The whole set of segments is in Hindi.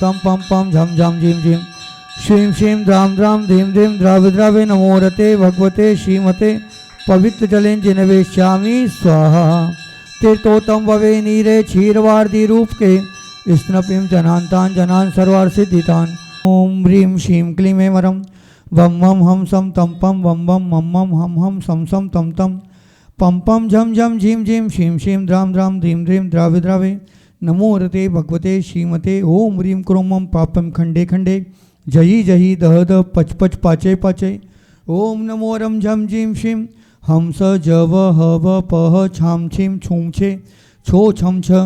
तम पम पम झम झम झिम झिम श्रीं श्रीं द्राम द्राम धीम धीम द्रावे द्रावे नमो रते भगवते श्रीमते पवित्र जलेन जिनवेश्यामी स्वाहा। तीर्थोत्तम भवे नीरे क्षीरवार्दी रूप के स्नपिम जनान्तान जनान सर्वार सिद्धितान। ओम ह्रीं श्रीं क्लीं ऐं वरम वम वम हम सम तम पम वम वम मम मम हम सम सम तम तम पम पम झम झम झीम झीम श्रीं श्रीं द्राम द्राम धीम धीम द्रावे द्रावे नमो रते भगवते श्रीमते। ओम ह्रीं क्रोमम पापम खंडे खंडे जही जही दह दह पच पच पाचे पाचे। ओम नमो रम झम झीम श्रीं हम स जव हव पह छाम छीम छूम छे छो छम छ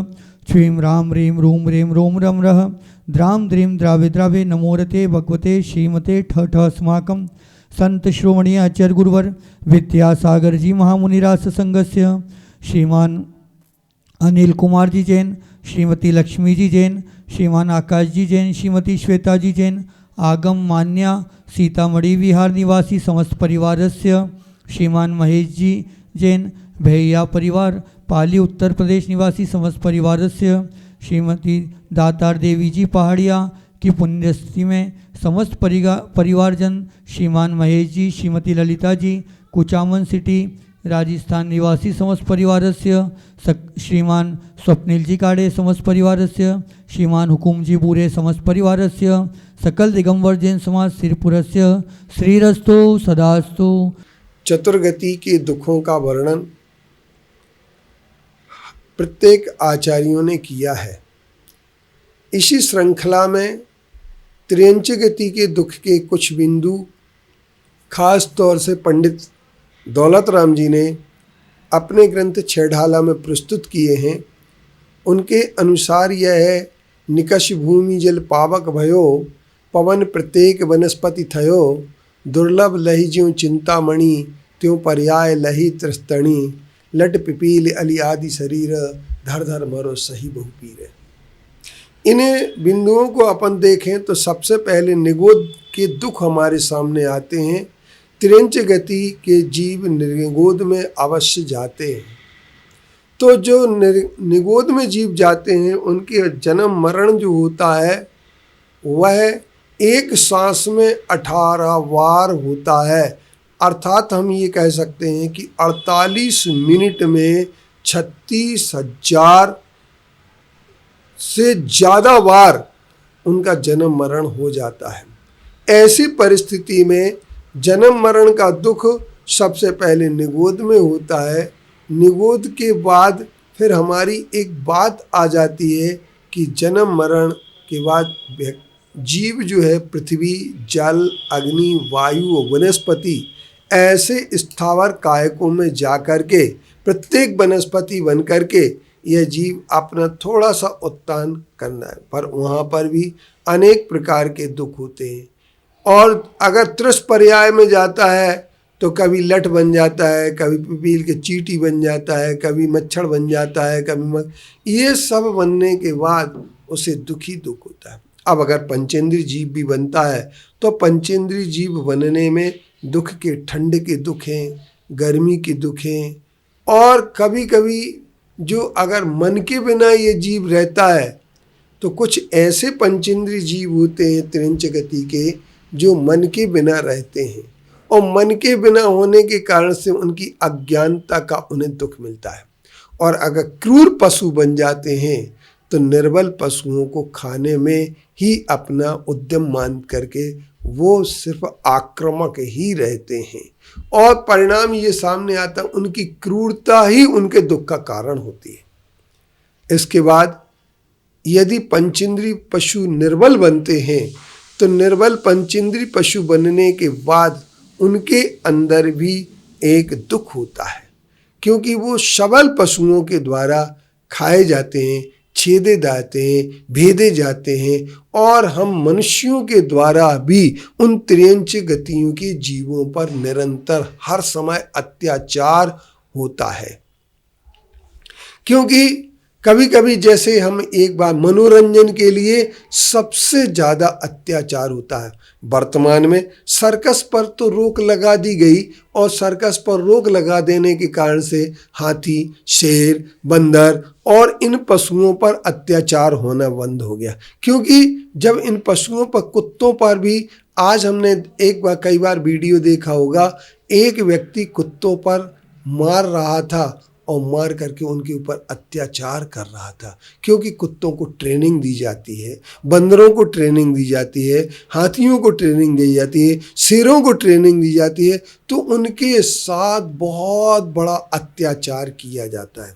छ्वीं राम रीम रूम रीम रोम रम रह द्राम द्रीम द्रावे द्रावे नमो रते भगवते श्रीमते ठ ठ अस्माकं संत श्रोमणीय आचार्य गुरुवर विद्यासागर जी महामुनिराज संघस्य श्रीमान अनिल कुमार जी जैन, श्रीमती लक्ष्मी जी जैन, श्रीमान आकाश जी जैन, श्रीमती श्वेता जी जैन, आगम मान्या सीतामढ़ी विहार निवासी समस्त परिवारस्य श्रीमान महेश जी जैन, भैया परिवार पाली उत्तर प्रदेश निवासी समस्त परिवारस्य श्रीमती दातार देवी जी पहाड़िया की पुण्यतिथि में समस्त परिवारजन श्रीमान महेश जी, श्रीमती ललिता जी कुचामन सिटी राजस्थान निवासी समस्त परिवारस्य श्रीमान स्वप्निल जी काड़े समस्त परिवारस्य श्रीमान हुकुम जी बूरे समस्त परिवारस्य सकल दिगंबर जैन समाज सिरपुरस्य श्रीरस्तु सदास्तु। चतुर्गति के दुखों का वर्णन प्रत्येक आचार्यों ने किया है। इसी श्रृंखला में त्रियंच गति के दुख के कुछ बिंदु खास तौर से पंडित दौलत राम जी ने अपने ग्रंथ छेढ़ाला में प्रस्तुत किए हैं। उनके अनुसार यह है, निकष भूमि जल पावक भयो पवन प्रत्येक वनस्पति थयो दुर्लभ लहि ज्यों चिंतामणि त्यों पर्याय लहि त्रस्तणी लट पिपील अली आदि शरीर धर धर मरो सही बहु पीरे। इन बिंदुओं को अपन देखें तो सबसे पहले निगोद के दुख हमारे सामने आते हैं। त्रियंच गति के जीव निगोद में अवश्य जाते हैं। तो जो निगोद में जीव जाते हैं उनके जन्म मरण जो होता है वह एक सांस में 18 बार होता है। अर्थात हम ये कह सकते हैं कि 48 मिनट में 36,000 से ज़्यादा बार उनका जन्म मरण हो जाता है। ऐसी परिस्थिति में जन्म मरण का दुख सबसे पहले निगोद में होता है। निगोद के बाद फिर हमारी एक बात आ जाती है कि जन्म मरण के बाद जीव जो है पृथ्वी जल अग्नि वायु और वनस्पति ऐसे स्थावर कायकों में जा कर के प्रत्येक वनस्पति बन कर के यह जीव अपना थोड़ा सा उत्थान करना है। पर वहाँ पर भी अनेक प्रकार के दुख होते हैं। और अगर त्रिश पर्याय में जाता है तो कभी लठ बन जाता है, कभी पिपील के चींटी बन जाता है, कभी मच्छर बन जाता है, कभी ये सब बनने के बाद उसे दुखी दुख होता है। अब अगर पंचेंद्रीय जीव भी बनता है तो पंचेंद्रीय जीव बनने में दुख के ठंड के दुख हैं, गर्मी के दुख हैं, और कभी कभी जो अगर मन के बिना ये जीव रहता है तो कुछ ऐसे पंचेंद्रीय जीव होते हैं त्रियंच गति के जो मन के बिना रहते हैं, और मन के बिना होने के कारण से उनकी अज्ञानता का उन्हें दुख मिलता है। और अगर क्रूर पशु बन जाते हैं तो निर्बल पशुओं को खाने में ही अपना उद्यम मान करके वो सिर्फ आक्रामक ही रहते हैं, और परिणाम ये सामने आता है उनकी क्रूरता ही उनके दुख का कारण होती है। इसके बाद यदि पंचेंद्रीय पशु निर्बल बनते हैं तो निर्बल पंचेंद्रीय पशु बनने के बाद उनके अंदर भी एक दुख होता है, क्योंकि वो सबल पशुओं के द्वारा खाए जाते हैं, छेदे जाते हैं, भेदे जाते हैं, और हम मनुष्यों के द्वारा भी उन त्रियंच गतियों के जीवों पर निरंतर हर समय अत्याचार होता है। क्योंकि कभी कभी जैसे हम एक बार मनोरंजन के लिए सबसे ज़्यादा अत्याचार होता है, वर्तमान में सर्कस पर तो रोक लगा दी गई और सर्कस पर रोक लगा देने के कारण से हाथी, शेर, बंदर और इन पशुओं पर अत्याचार होना बंद हो गया। क्योंकि जब इन पशुओं पर, कुत्तों पर भी, आज हमने कई बार वीडियो देखा होगा, एक व्यक्ति कुत्तों पर मार रहा था और मार करके उनके ऊपर अत्याचार कर रहा था। क्योंकि कुत्तों को ट्रेनिंग दी जाती है, बंदरों को ट्रेनिंग दी जाती है, हाथियों को ट्रेनिंग दी जाती है, शेरों को ट्रेनिंग दी जाती है, तो उनके साथ बहुत बड़ा अत्याचार किया जाता है।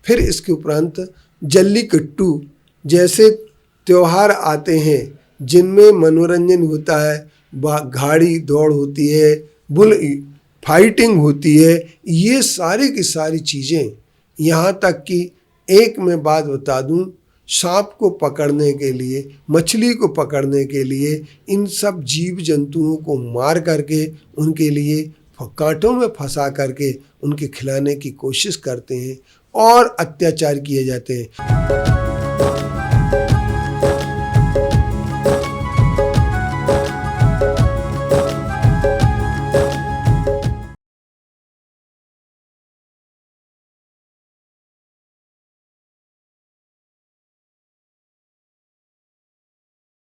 फिर इसके उपरांत जल्लीकट्टू जैसे त्योहार आते हैं जिनमें मनोरंजन होता है, गाड़ी दौड़ होती है, बुल फाइटिंग होती है, ये सारी की सारी चीज़ें, यहाँ तक कि एक मैं बात बता दूं, सांप को पकड़ने के लिए, मछली को पकड़ने के लिए इन सब जीव जंतुओं को मार करके उनके लिए कांटों में फंसा करके उनके खिलाने की कोशिश करते हैं और अत्याचार किए जाते हैं।